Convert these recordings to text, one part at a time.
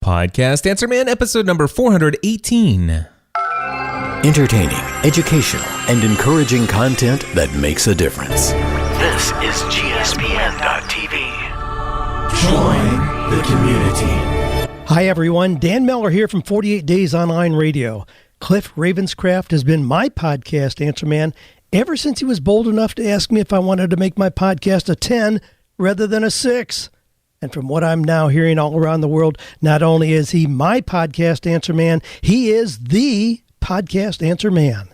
Podcast Answer Man, episode number 418. Entertaining, educational, and encouraging content that makes a difference. This is GSPN.TV. Join the community. Hi everyone, Dan Miller here from 48 Days Online Radio. Cliff Ravenscraft has been my podcast answer man ever since he was bold enough to ask me if I wanted to make my podcast a 10 rather than a 6. And from what I'm now hearing all around the world, not only is he my podcast answer man, he is the podcast answer man.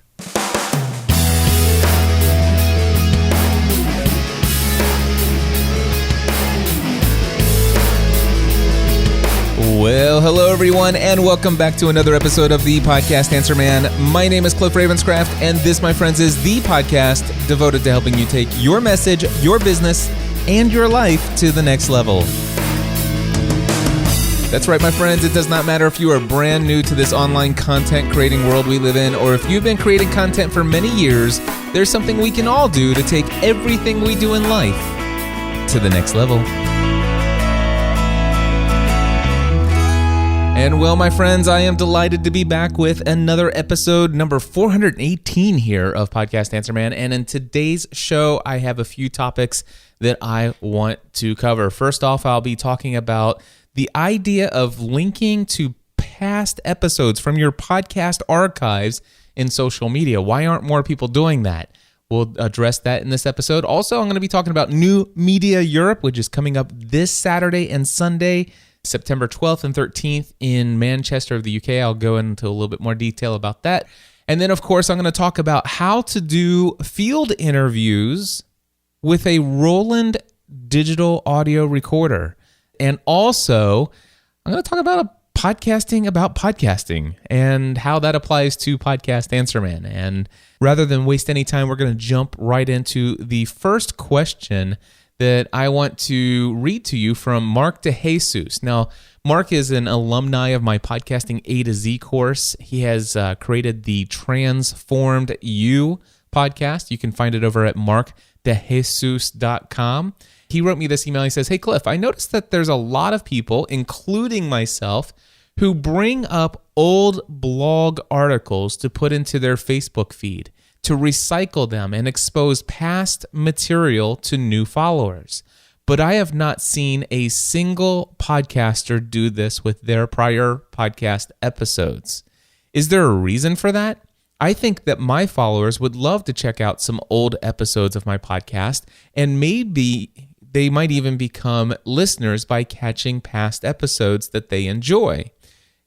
Well, hello everyone, and welcome back to another episode of the Podcast Answer Man. My name is Cliff Ravenscraft, and this, my friends, is the podcast devoted to helping you take your message, your business, and your life to the next level. That's right, my friends. It does not matter if you are brand new to this online content creating world we live in, or if you've been creating content for many years. There's something we can all do to take everything we do in life to the next level. And well, my friends, I am delighted to be back with another episode, number 418 here of Podcast Answer Man. And in today's show, I have a few topics that I want to cover. First off, I'll be talking about the idea of linking to past episodes from your podcast archives in social media. Why aren't more people doing that? We'll address that in this episode. Also, I'm going to be talking about New Media Europe, which is coming up this Saturday and Sunday, September 12th and 13th in Manchester of the UK. I'll go into a little bit more detail about that. And then, of course, I'm going to talk about how to do field interviews with a Roland digital audio recorder. And also, I'm going to talk about podcasting and how that applies to Podcast Answer Man. And rather than waste any time, we're going to jump right into the first question that I want to read to you from Mark DeJesus. Now, Mark is an alumni of my Podcasting A to Z course. He has created the Transformed You podcast. You can find it over at markdejesus.com. He wrote me this email. He says, "Hey, Cliff, I noticed that there's a lot of people, including myself, who bring up old blog articles to put into their Facebook feed, to recycle them and expose past material to new followers. But I have not seen a single podcaster do this with their prior podcast episodes. Is there a reason for that? I think that my followers would love to check out some old episodes of my podcast, and maybe they might even become listeners by catching past episodes that they enjoy.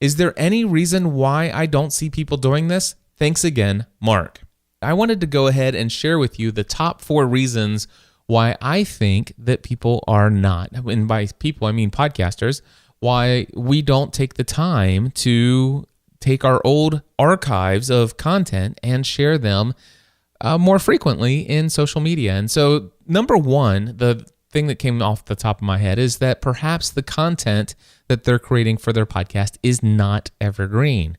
Is there any reason why I don't see people doing this? Thanks again, Mark." I wanted to go ahead and share with you the top 4 reasons why I think that people are not, and by people I mean podcasters, why we don't take the time to take our old archives of content and share them more frequently in social media. And so, number one, the thing that came off the top of my head is that perhaps the content that they're creating for their podcast is not evergreen.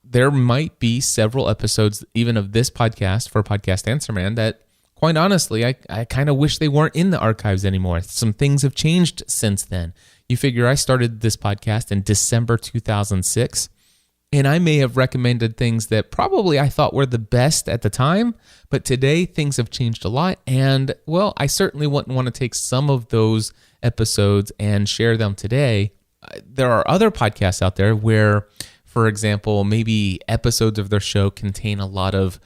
There might be several episodes, even of this podcast for Podcast Answer Man, that quite honestly, I kind of wish they weren't in the archives anymore. Some things have changed since then. You figure I started this podcast in December 2006, and I may have recommended things that probably I thought were the best at the time, but today things have changed a lot, and well, I certainly wouldn't want to take some of those episodes and share them today. There are other podcasts out there where, for example, maybe episodes of their show contain a lot of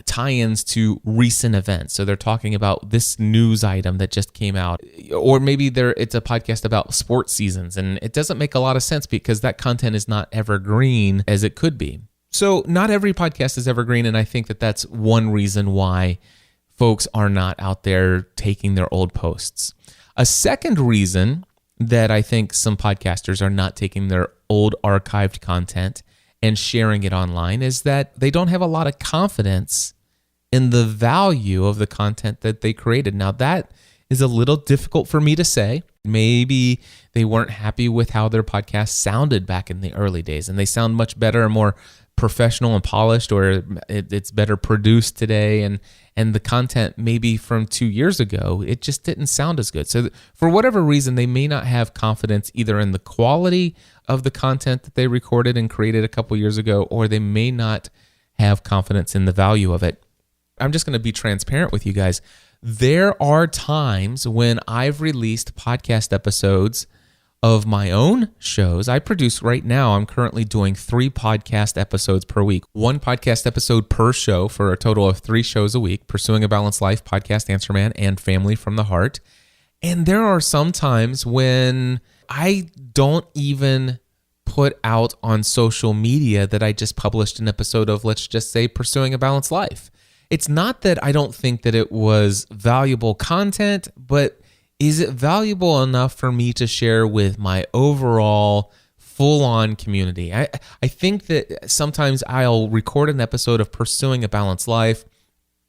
tie-ins to recent events. So they're talking about this news item that just came out. Or maybe it's a podcast about sports seasons, and it doesn't make a lot of sense because that content is not evergreen as it could be. So not every podcast is evergreen, and I think that that's one reason why folks are not out there taking their old posts. A second reason that I think some podcasters are not taking their old archived content and sharing it online is that they don't have a lot of confidence in the value of the content that they created. Now, that is a little difficult for me to say. Maybe they weren't happy with how their podcast sounded back in the early days, and they sound much better and more professional and polished, or it's better produced today, and the content maybe from 2 years ago, it just didn't sound as good. So for whatever reason, they may not have confidence either in the quality of the content that they recorded and created a couple years ago, or they may not have confidence in the value of it. I'm just going to be transparent with you guys. There are times when I've released podcast episodes of my own shows. I produce right now, I'm currently doing 3 podcast episodes per week, 1 podcast episode per show for a total of 3 shows a week, Pursuing a Balanced Life, Podcast Answer Man, and Family from the Heart. And there are some times when I don't even put out on social media that I just published an episode of, let's just say, Pursuing a Balanced Life. It's not that I don't think that it was valuable content, but is it valuable enough for me to share with my overall full-on community? I think that sometimes I'll record an episode of Pursuing a Balanced Life,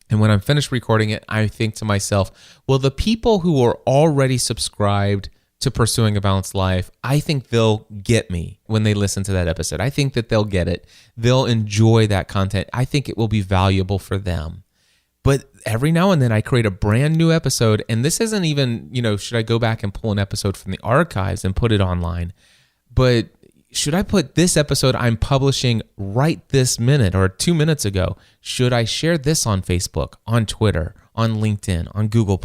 and when I'm finished recording it, I think to myself, well, the people who are already subscribed to Pursuing a Balanced Life, I think they'll get me when they listen to that episode. I think that they'll get it. They'll enjoy that content. I think it will be valuable for them. But every now and then I create a brand new episode, and this isn't even, should I go back and pull an episode from the archives and put it online? But should I put this episode I'm publishing right this minute or 2 minutes ago? Should I share this on Facebook, on Twitter, on LinkedIn, on Google+?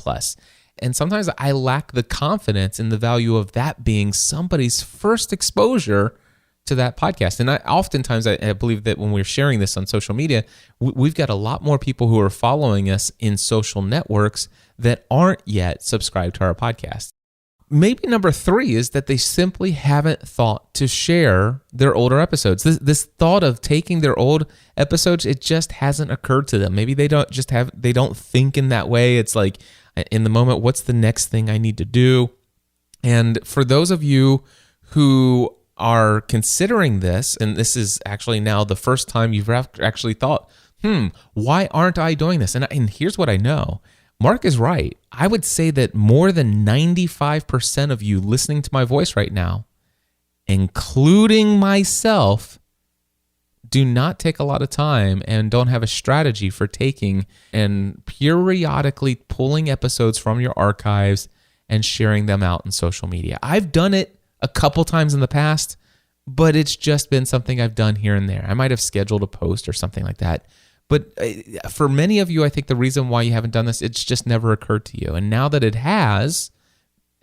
And sometimes I lack the confidence in the value of that being somebody's first exposure to that podcast. And oftentimes I believe that when we're sharing this on social media, we've got a lot more people who are following us in social networks that aren't yet subscribed to our podcast. Maybe number 3 is that they simply haven't thought to share their older episodes. This thought of taking their old episodes, it just hasn't occurred to them. Maybe they don't think in that way. It's like in the moment, what's the next thing I need to do? And for those of you who are considering this, and this is actually now the first time you've actually thought, why aren't I doing this? And here's what I know. Mark is right. I would say that more than 95% of you listening to my voice right now, including myself, do not take a lot of time and don't have a strategy for taking and periodically pulling episodes from your archives and sharing them out in social media. I've done it a couple times in the past, but it's just been something I've done here and there. I might have scheduled a post or something like that. But for many of you, I think the reason why you haven't done this, it's just never occurred to you. And now that it has,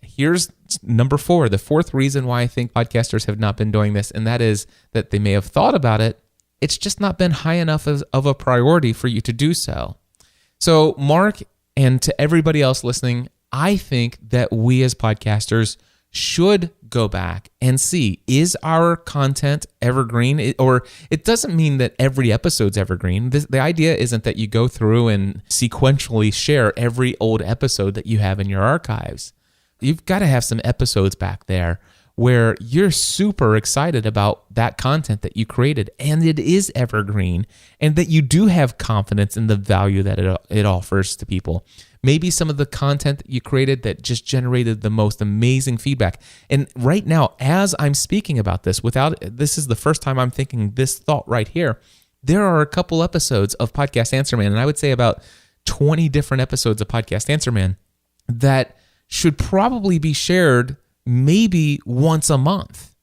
here's number 4, the 4th reason why I think podcasters have not been doing this, and that is that they may have thought about it. It's just not been high enough of a priority for you to do so. So Mark, and to everybody else listening, I think that we as podcasters should go back and see, is our content evergreen? Or it doesn't mean that every episode's evergreen. The idea isn't that you go through and sequentially share every old episode that you have in your archives. You've got to have some episodes back there where you're super excited about that content that you created and it is evergreen, and that you do have confidence in the value that it offers to people. Maybe some of the content that you created that just generated the most amazing feedback. And right now, as I'm speaking about this, this is the first time I'm thinking this thought right here, there are a couple episodes of Podcast Answer Man, and I would say about 20 different episodes of Podcast Answer Man that should probably be shared maybe once a month.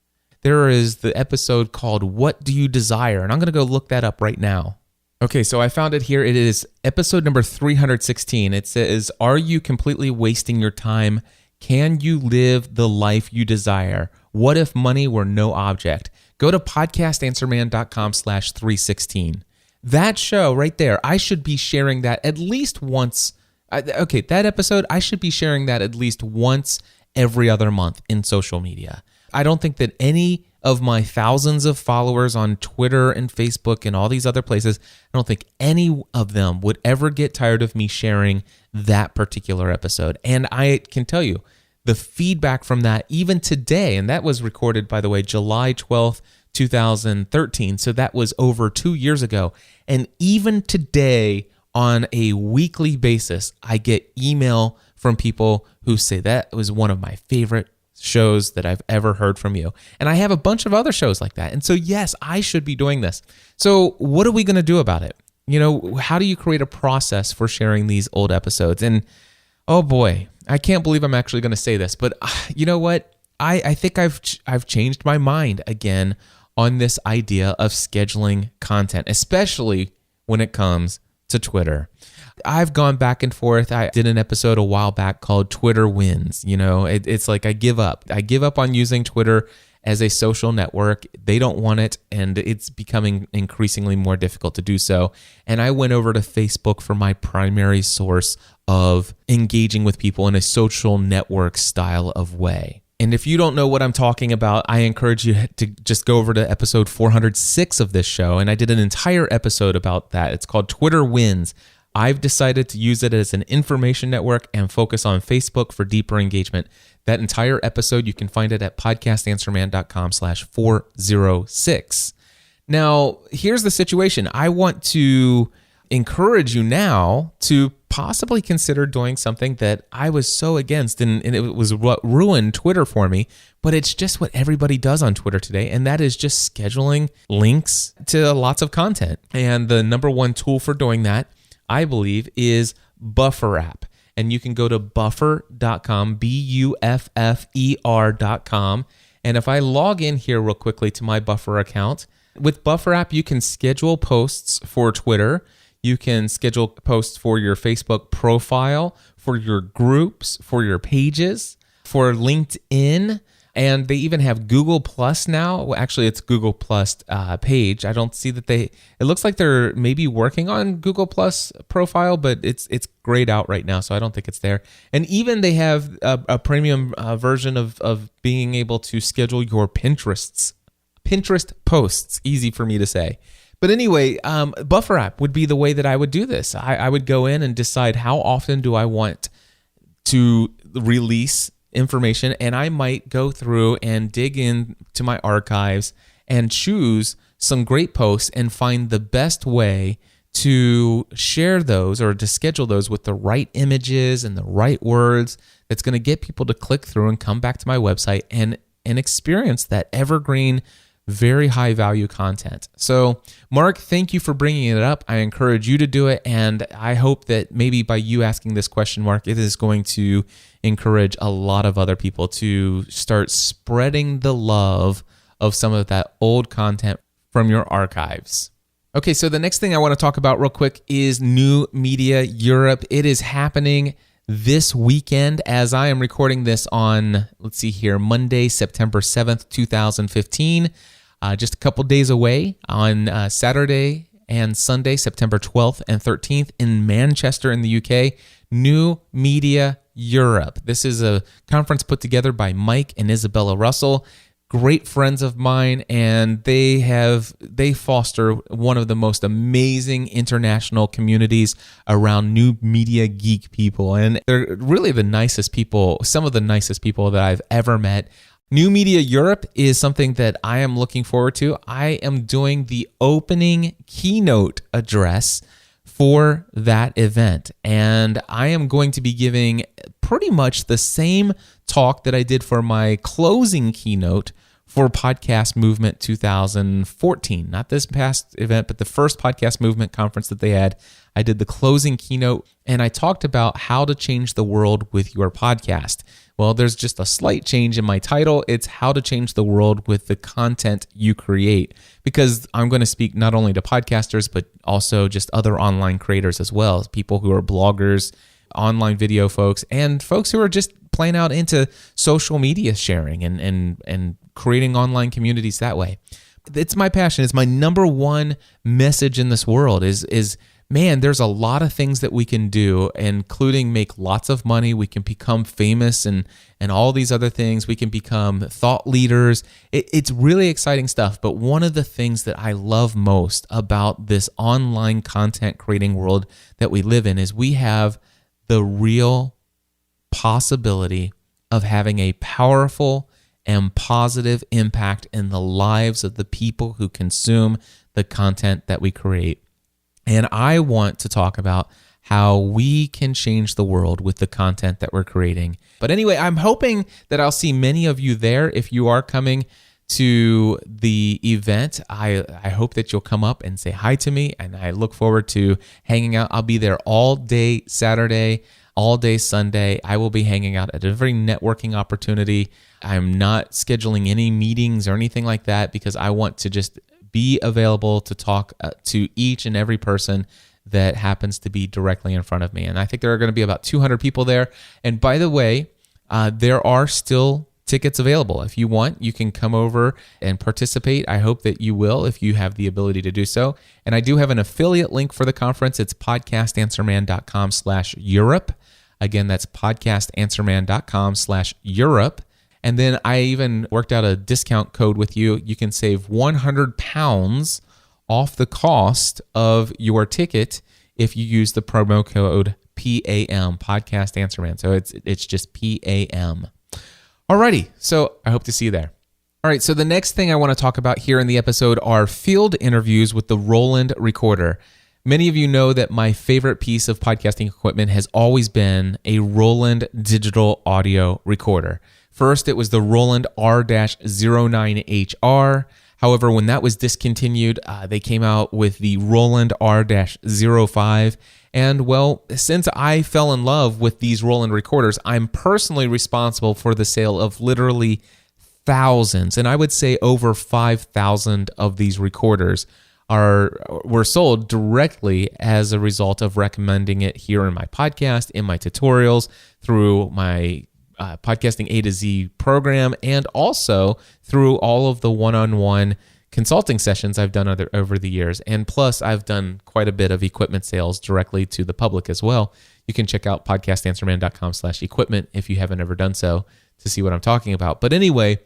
There is the episode called What Do You Desire? And I'm going to go look that up right now. Okay, so I found it here. It is episode number 316. It says, are you completely wasting your time? Can you live the life you desire? What if money were no object? Go to podcastanswerman.com/316. That show right there, I should be sharing that at least once. Okay, that episode, I should be sharing that at least once every other month in social media. I don't think that any of my thousands of followers on Twitter and Facebook and all these other places, I don't think any of them would ever get tired of me sharing that particular episode. And I can tell you, the feedback from that, even today, and that was recorded, by the way, July 12th, 2013. So that was over 2 years ago. And even today, on a weekly basis, I get email from people who say that was one of my favorite shows that I've ever heard from you. And I have a bunch of other shows like that. And so, yes, I should be doing this. So what are we going to do about it? How do you create a process for sharing these old episodes? And oh boy, I can't believe I'm actually going to say this, but you know what? I think I've changed my mind again on this idea of scheduling content, especially when it comes to Twitter. I've gone back and forth. I did an episode a while back called Twitter Wins. It's like I give up. I give up on using Twitter as a social network. They don't want it, and it's becoming increasingly more difficult to do so. And I went over to Facebook for my primary source of engaging with people in a social network style of way. And if you don't know what I'm talking about, I encourage you to just go over to episode 406 of this show, and I did an entire episode about that. It's called Twitter Wins. I've decided to use it as an information network and focus on Facebook for deeper engagement. That entire episode, you can find it at podcastanswerman.com/406. Now, here's the situation. I want to encourage you now to possibly consider doing something that I was so against, and it was what ruined Twitter for me, but it's just what everybody does on Twitter today, and that is just scheduling links to lots of content. And the number one tool for doing that, I believe, is Buffer app. And you can go to buffer.com, buffer.com. And if I log in here real quickly to my Buffer account, with Buffer app, you can schedule posts for Twitter. You can schedule posts for your Facebook profile, for your groups, for your pages, for LinkedIn. And they even have Google Plus now. Well, actually, it's Google Plus page. I don't see that it looks like they're maybe working on Google Plus profile, but it's grayed out right now, so I don't think it's there. And even they have a premium version of being able to schedule your Pinterest posts. Easy for me to say. But anyway, Buffer app would be the way that I would do this. I would go in and decide how often do I want to release information, and I might go through and dig into my archives and choose some great posts and find the best way to share those or to schedule those with the right images and the right words that's going to get people to click through and come back to my website and experience that evergreen, very high value content. So, Mark, thank you for bringing it up. I encourage you to do it. And I hope that maybe by you asking this question, Mark, it is going to encourage a lot of other people to start spreading the love of some of that old content from your archives. Okay, so the next thing I want to talk about real quick is New Media Europe. It is happening this weekend as I am recording this on, let's see here, Monday, September 7th, 2015. Just a couple days away on Saturday and Sunday, September 12th and 13th in Manchester in the UK, New Media Europe. This is a conference put together by Mike and Isabella Russell, great friends of mine, and they foster one of the most amazing international communities around new media geek people. And they're really the nicest people, some of the nicest people that I've ever met. New Media Europe is something that I am looking forward to. I am doing the opening keynote address for that event, and I am going to be giving pretty much the same talk that I did for my closing keynote for Podcast Movement 2014. Not this past event, but the first Podcast Movement conference that they had. I did the closing keynote, and I talked about how to change the world with your podcast. Well, there's just a slight change in my title. It's how to change the world with the content you create, because I'm going to speak not only to podcasters, but also just other online creators as well, people who are bloggers, online video folks, and folks who are just plain out into social media sharing and creating online communities that way. It's my passion. It's my number one message in this world is man, there's a lot of things that we can do, including make lots of money. We can become famous and all these other things. We can become thought leaders. It's really exciting stuff. But one of the things that I love most about this online content creating world that we live in is we have the real possibility of having a powerful and positive impact in the lives of the people who consume the content that we create. And I want to talk about how we can change the world with the content that we're creating. But anyway, I'm hoping that I'll see many of you there. If you are coming to the event, I hope that you'll come up and say hi to me, and I look forward to hanging out. I'll be there all day Saturday. all day Sunday. I will be hanging out at every networking opportunity. I'm not scheduling any meetings or anything like that because I want to just be available to talk to each and every person that happens to be directly in front of me. And I think there are going to be about 200 people there. And by the way, there are still tickets available. If you want, you can come over and participate. I hope that you will if you have the ability to do so. And I do have an affiliate link for the conference. It's podcastanswerman.com/Europe. Again, that's podcastanswerman.com/Europe. And then I even worked out a discount code with you. You can save 100 pounds off the cost of your ticket if you use the promo code PAM, Podcast Answer Man. So it's just PAM. Alrighty, so I hope to see you there. All right, so the next thing I want to talk about here in the episode are field interviews with the Roland recorder. Many of you know that my favorite piece of podcasting equipment has always been a Roland digital audio recorder. First, it was the Roland R-09HR. However, when that was discontinued, they came out with the Roland R-05. And well, since I fell in love with these Roland recorders, I'm personally responsible for the sale of literally thousands, and I would say over 5,000 of these recorders were sold directly as a result of recommending it here in my podcast, in my tutorials, through my Podcasting A to Z program, and also through all of the one-on-one consulting sessions I've done over the years. And plus, I've done quite a bit of equipment sales directly to the public as well. You can check out podcastanswerman.com/equipment if you haven't ever done so to see what I'm talking about. But anyway,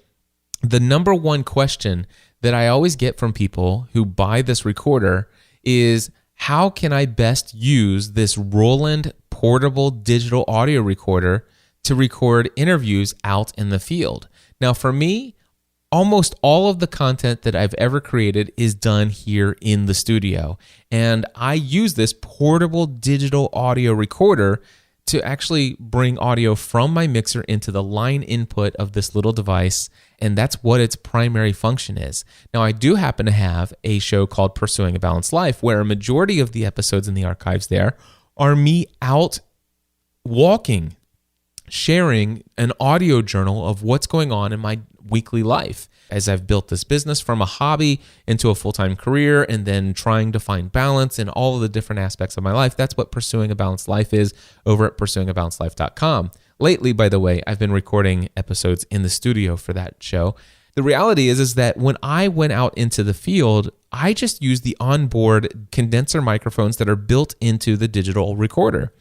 the number one question that I always get from people who buy this recorder is, how can I best use this Roland portable digital audio recorder to record interviews out in the field? Now, for me, almost all of the content that I've ever created is done here in the studio. And I use this portable digital audio recorder to actually bring audio from my mixer into the line input of this little device. And that's what its primary function is. Now, I do happen to have a show called Pursuing a Balanced Life, where a majority of the episodes in the archives there are me out walking, sharing an audio journal of what's going on in my weekly life as I've built this business from a hobby into a full-time career, and then trying to find balance in all of the different aspects of my life. That's what Pursuing a Balanced Life is over at pursuingabalancedlife.com. Lately, by the way, I've been recording episodes in the studio for that show. The reality is that when I went out into the field, I just used the onboard condenser microphones that are built into the digital recorder.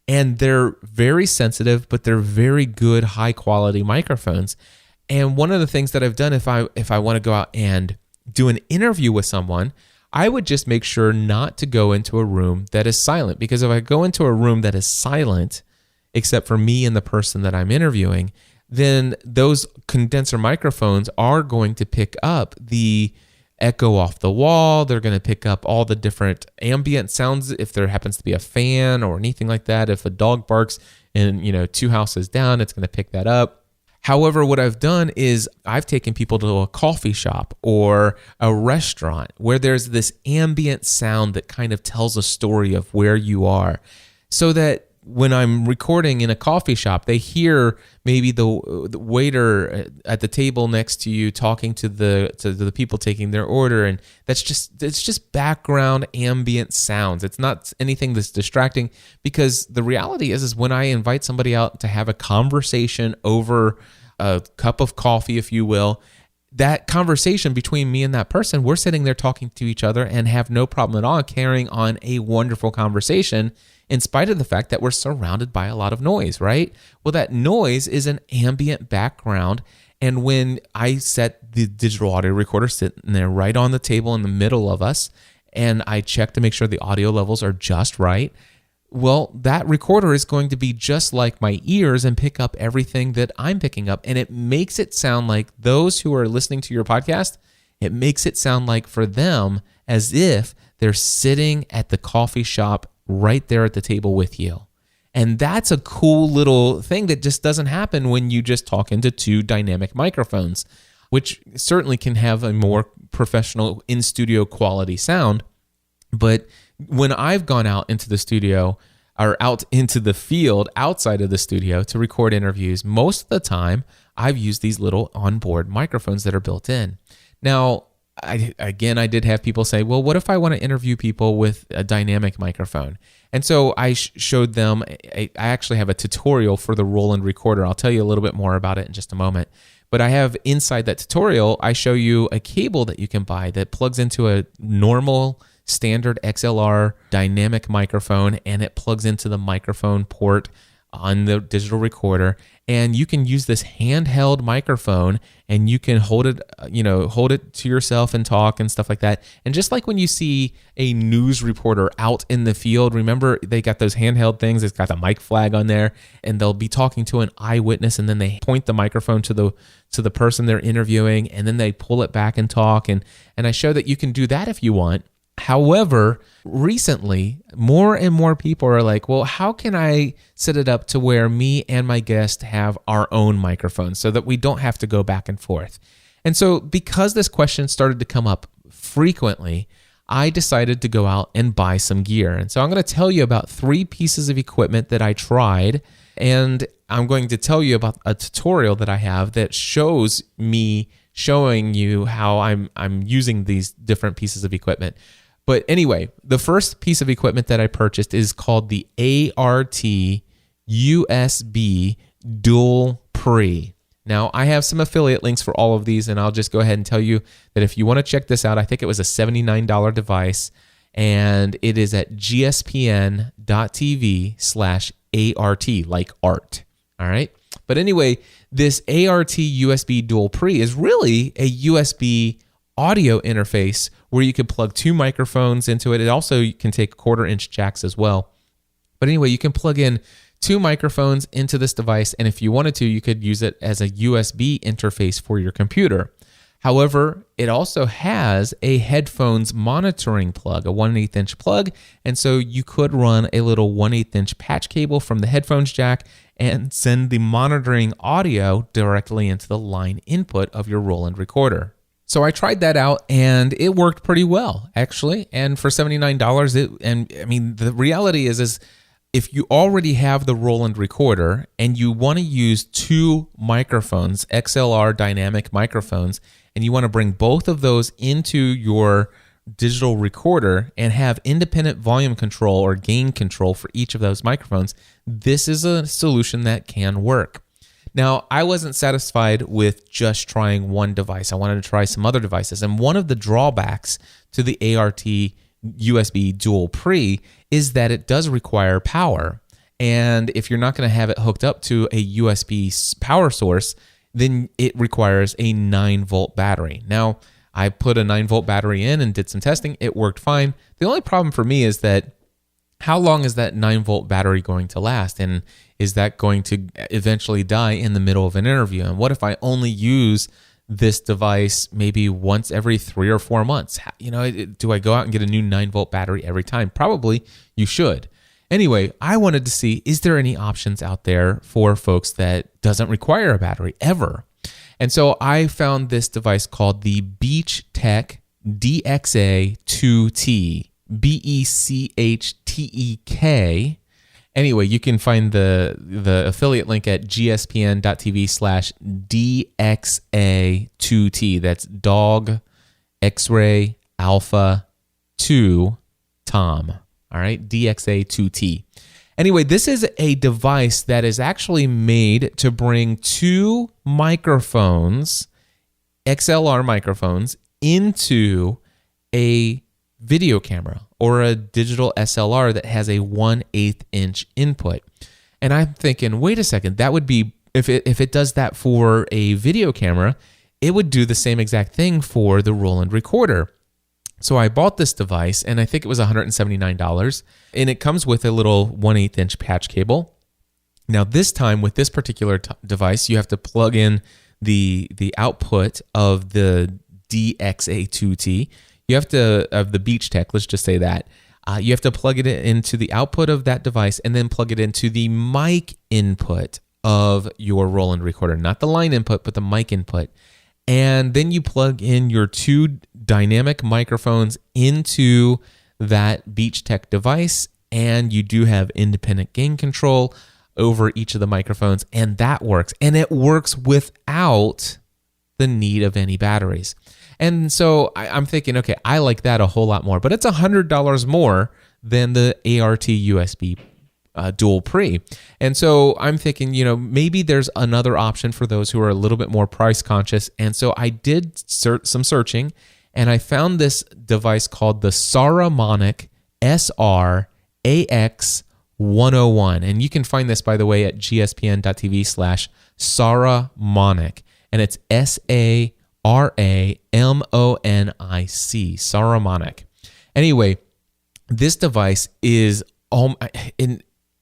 And they're very sensitive, but they're very good, high-quality microphones. And one of the things that I've done, if I want to go out and do an interview with someone, I would just make sure not to go into a room that is silent. Because if I go into a room that is silent, except for me and the person that I'm interviewing, then those condenser microphones are going to pick up the echo off the wall. They're going to pick up all the different ambient sounds if there happens to be a fan or anything like that. If a dog barks and, 2 houses down, it's going to pick that up. However, what I've done is I've taken people to a coffee shop or a restaurant where there's this ambient sound that kind of tells a story of where you are, so that when I'm recording in a coffee shop, they hear maybe the waiter at the table next to you talking to the people taking their order, and it's just background ambient sounds. It's not anything that's distracting, because the reality is when I invite somebody out to have a conversation over a cup of coffee, if you will, that conversation between me and that person, we're sitting there talking to each other and have no problem at all carrying on a wonderful conversation, in spite of the fact that we're surrounded by a lot of noise, right? Well, that noise is an ambient background. And when I set the digital audio recorder sitting there right on the table in the middle of us, and I check to make sure the audio levels are just right, well, that recorder is going to be just like my ears and pick up everything that I'm picking up. And it makes it sound like those who are listening to your podcast, it makes it sound like for them as if they're sitting at the coffee shop right there at the table with you. And that's a cool little thing that just doesn't happen when you just talk into 2 dynamic microphones, which certainly can have a more professional in-studio quality sound. But when I've gone out into the studio, or out into the field outside of the studio to record interviews, most of the time I've used these little onboard microphones that are built in. Now, I did have people say, well, what if I want to interview people with a dynamic microphone? And so I showed them, I actually have a tutorial for the Roland recorder. I'll tell you a little bit more about it in just a moment. But I have inside that tutorial, I show you a cable that you can buy that plugs into a normal standard XLR dynamic microphone, and it plugs into the microphone port on the digital recorder, and you can use this handheld microphone and you can hold it to yourself and talk and stuff like that. And just like when you see a news reporter out in the field, remember they got those handheld things, it's got the mic flag on there, and they'll be talking to an eyewitness, and then they point the microphone to the person they're interviewing, and then they pull it back and talk, and I show that you can do that if you want. However, recently, more and more people are like, well, how can I set it up to where me and my guest have our own microphones so that we don't have to go back and forth? And so because this question started to come up frequently, I decided to go out and buy some gear. And so I'm going to tell you about 3 pieces of equipment that I tried, and I'm going to tell you about a tutorial that I have that shows me showing you how I'm using these different pieces of equipment. But anyway, the first piece of equipment that I purchased is called the ART USB Dual Pre. Now, I have some affiliate links for all of these, and I'll just go ahead and tell you that if you want to check this out, I think it was a $79 device, and it is at gspn.tv/ART, like art. All right? But anyway, this ART USB Dual Pre is really a USB audio interface where you can plug 2 microphones into it. It also can take 1/4-inch jacks as well. But anyway, you can plug in 2 microphones into this device, and if you wanted to, you could use it as a USB interface for your computer. However, it also has a headphones monitoring plug, a 1/8-inch plug, and so you could run a little 1/8-inch patch cable from the headphones jack and send the monitoring audio directly into the line input of your Roland recorder. So I tried that out, and it worked pretty well, actually. And for $79, the reality is if you already have the Roland recorder and you want to use 2 microphones, XLR dynamic microphones, and you want to bring both of those into your digital recorder and have independent volume control or gain control for each of those microphones, this is a solution that can work. Now, I wasn't satisfied with just trying one device. I wanted to try some other devices. And one of the drawbacks to the ART USB Dual Pre is that it does require power. And if you're not going to have it hooked up to a USB power source, then it requires a 9-volt battery. Now, I put a 9-volt battery in and did some testing. It worked fine. The only problem for me is that how long is that 9-volt battery going to last? And is that going to eventually die in the middle of an interview? And what if I only use this device maybe once every 3 or 4 months? Do I go out and get a new 9-volt battery every time? Probably you should. Anyway, I wanted to see, is there any options out there for folks that doesn't require a battery ever? And so I found this device called the BeachTech DXA2T, BECHTEK. Anyway, you can find the affiliate link at gspn.tv/DXA2T. That's Dog X-Ray Alpha 2 Tom. All right, DXA2T. Anyway, this is a device that is actually made to bring 2 microphones, XLR microphones, into a video camera or a digital SLR that has a 1/8-inch input. And I'm thinking, wait a second, that would be, if it does that for a video camera, it would do the same exact thing for the Roland recorder. So I bought this device, and I think it was $179, and it comes with a little 1/8-inch patch cable. Now this time with this particular device, you have to plug in the output of the DXA2T. You have to, of the BeachTech, let's just say that. You have to plug it into the output of that device and then plug it into the mic input of your Roland recorder. Not the line input, but the mic input. And then you plug in your 2 dynamic microphones into that BeachTech device, and you do have independent gain control over each of the microphones, and that works. And it works without the need of any batteries. And so I'm thinking, okay, I like that a whole lot more, but it's $100 more than the ART USB dual pre. And so I'm thinking, maybe there's another option for those who are a little bit more price conscious. And so I did some searching, and I found this device called the Saramonic SR-AX101. And you can find this, by the way, at gspn.tv/Saramonic. And it's Saramonic, Saramonic. Anyway, this device is,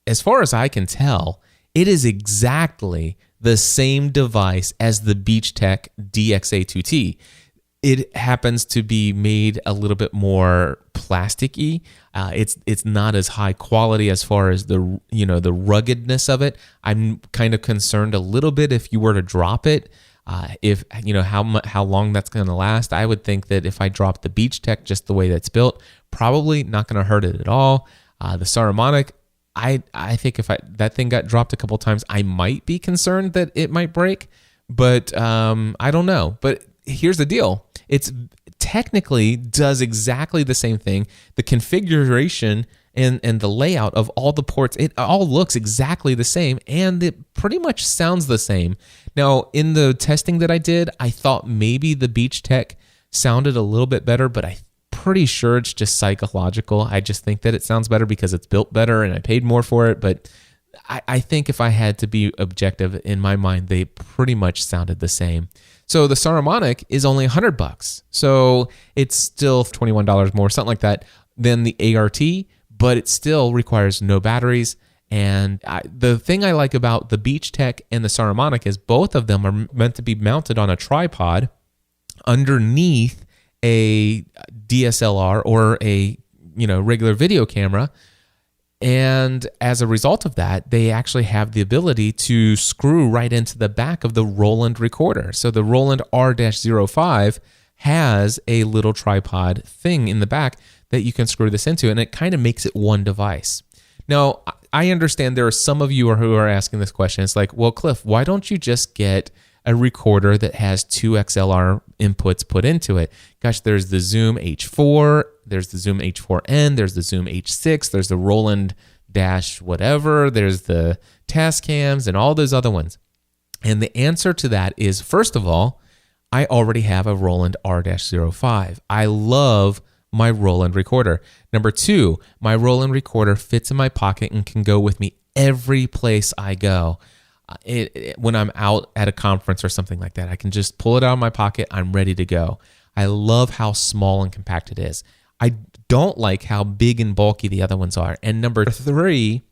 as far as I can tell, it is exactly the same device as the BeachTech DXA2T. It happens to be made a little bit more plasticky. It's not as high quality as far as the ruggedness of it. I'm kind of concerned a little bit if you were to drop it. If how long that's going to last. I would think that if I drop the BeachTech just the way that's built, probably not going to hurt it at all. The Saramonic, I think if that thing got dropped a couple times, I might be concerned that it might break, but I don't know. But here's the deal: it's technically does exactly the same thing. The configuration and the layout of all the ports, it all looks exactly the same, and it pretty much sounds the same. Now, in the testing that I did, I thought maybe the BeachTech sounded a little bit better, but I'm pretty sure it's just psychological. I just think that it sounds better because it's built better and I paid more for it, but I think if I had to be objective, in my mind, they pretty much sounded the same. So the Saramonic is only $100, so it's still $21 more, something like that, than the ART, but it still requires no batteries. And the thing I like about the BeachTech and the Saramonic is both of them are meant to be mounted on a tripod underneath a DSLR or a regular video camera. And as a result of that, they actually have the ability to screw right into the back of the Roland recorder. So the Roland R-05 has a little tripod thing in the back that you can screw this into, and it kind of makes it one device. Now, I understand there are some of you who are asking this question. It's like, well, Cliff, why don't you just get a recorder that has two XLR inputs put into it? Gosh, there's the Zoom H4, there's the Zoom H4n, there's the Zoom H6, there's the Roland Dash whatever, there's the Tascams and all those other ones. And the answer to that is, first of all, I already have a Roland R-05. I love my Roland recorder. Number two, my Roland recorder fits in my pocket and can go with me every place I go. When I'm out at a conference or something like that, I can just pull it out of my pocket. I'm ready to go. I love how small and compact it is. I don't like how big and bulky the other ones are. And number three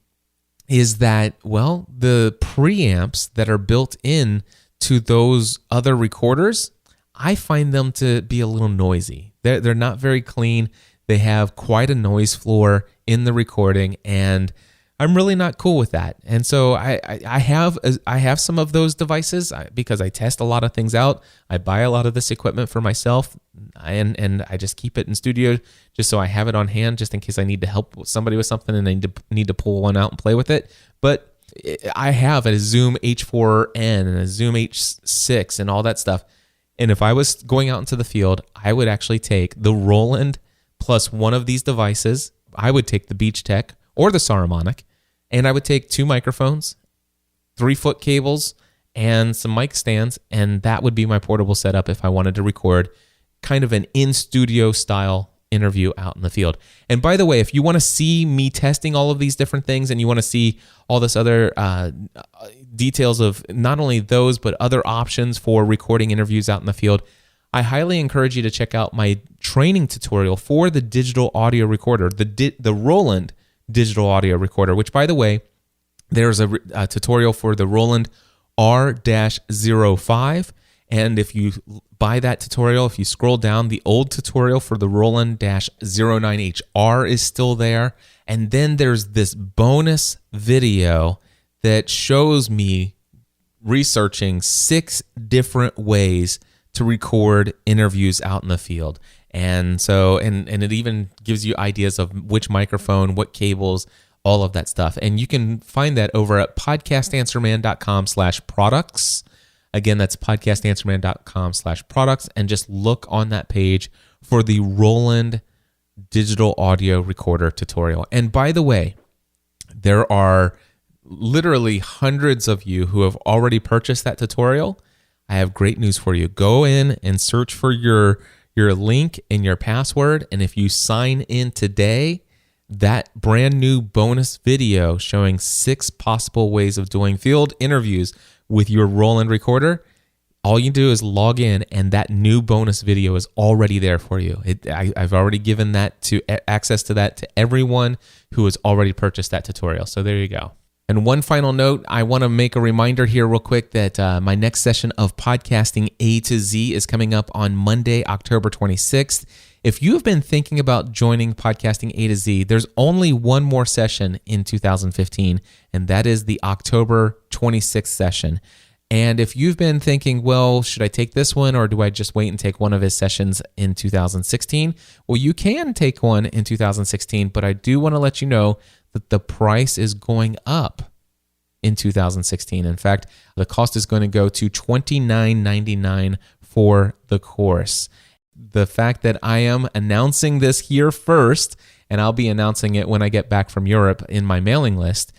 is that, well, the preamps that are built in to those other recorders, I find them to be a little noisy. They're not very clean. They have quite a noise floor in the recording, and I'm really not cool with that. And so I have some of those devices because I test a lot of things out. I buy a lot of this equipment for myself, and I just keep it in studio just so I have it on hand just in case I need to help somebody with something and I need to pull one out and play with it. But I have a Zoom H4n and a Zoom H6 and all that stuff. And if I was going out into the field, I would actually take the Roland plus one of these devices. I would take the BeachTech or the Saramonic, and I would take two microphones, 3-foot cables, and some mic stands, and that would be my portable setup if I wanted to record kind of an in-studio style interview out in the field. And by the way, if you want to see me testing all of these different things and you want to see all this other details of not only those but other options for recording interviews out in the field, I highly encourage you to check out my training tutorial for the digital audio recorder, the Roland digital audio recorder, which, by the way, there's a tutorial for the Roland R-05. And if you buy that tutorial, if you scroll down, the old tutorial for the Roland-09HR is still there. And then there's this bonus video that shows me researching 6 different ways to record interviews out in the field. And so, and it even gives you ideas of which microphone, what cables, all of that stuff. And you can find that over at podcastanswerman.com/products. Again, that's podcastanswerman.com/products. And just look on that page for the Roland digital audio recorder tutorial. And by the way, there are literally hundreds of you who have already purchased that tutorial. I have great news for you. Go in and search for your link and your password. And if you sign in today, that brand new bonus video showing 6 possible ways of doing field interviews with your Roland recorder, all you do is log in, and that new bonus video is already there for you. I've already given that to access to that to everyone who has already purchased that tutorial. So there you go. And one final note, I want to make a reminder here real quick that my next session of Podcasting A to Z is coming up on Monday, October 26th. If you've been thinking about joining Podcasting A to Z, there's only one more session in 2015, and that is the October 26th session. And if you've been thinking, well, should I take this one or do I just wait and take one of his sessions in 2016? Well, you can take one in 2016, but I do want to let you know that the price is going up in 2016. In fact, the cost is going to go to $29.99 for the course. The fact that I am announcing this here first, and I'll be announcing it when I get back from Europe in my mailing list,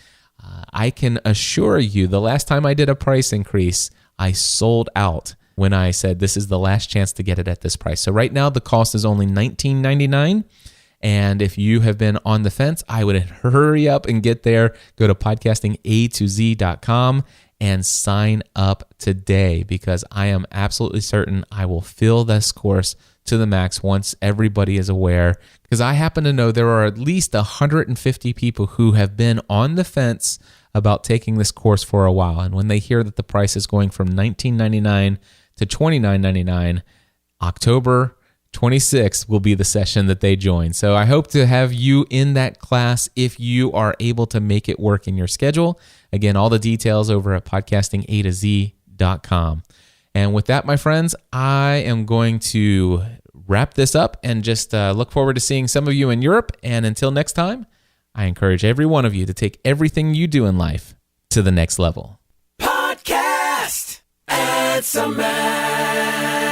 I can assure you the last time I did a price increase, I sold out when I said this is the last chance to get it at this price. So right now the cost is only $19.99. And if you have been on the fence, I would hurry up and get there. Go to podcastingatoz.com and sign up today, because I am absolutely certain I will fill this course to the max once everybody is aware, because I happen to know there are at least 150 people who have been on the fence about taking this course for a while. And when they hear that the price is going from $19.99 to $29.99, October 26th will be the session that they join. So I hope to have you in that class if you are able to make it work in your schedule. Again, all the details over at podcastingatoz.com. And with that, my friends, I am going to wrap this up and just look forward to seeing some of you in Europe. And until next time, I encourage every one of you to take everything you do in life to the next level. Podcast Answer Man.